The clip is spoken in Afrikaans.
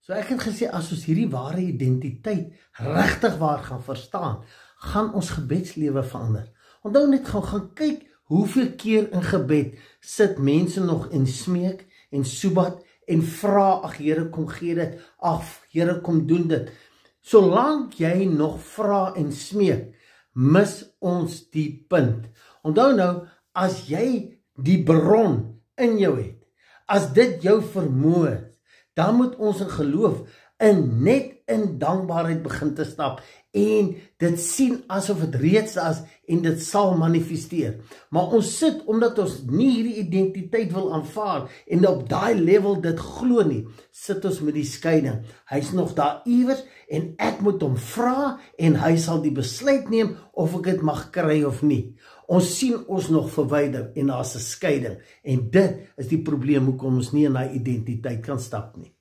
So ek het gesê, as ons hierdie ware identiteit regtig waar gaan verstaan, gaan ons gebedslewe verander. Onthou net gaan kyk, hoeveel keer in gebed sit mense nog en smeek en soebat en vra, ag Here kom gee dit, ag Here kom doen dit. Solank jy nog vra en smeek, mis ons die punt. Onthou nou, as jy die bron in jou het, as dit jou vermoë is, dan moet ons in geloof net in dankbaarheid begin te stap en dit sien asof dit reeds is en dit sal manifesteer. Maar ons sit, omdat ons nie hierdie identiteit wil aanvaar en op daai level dit glo nie, sit ons met die skeiding. Hy's nog daar iewers en ek moet hom vra en hy sal die besluit neem of ek dit mag kry of nie. Ons sien ons nog verwyder en daar's 'n skeiding en dit is die probleem hoekom ons nie in daai identiteit kan stap nie.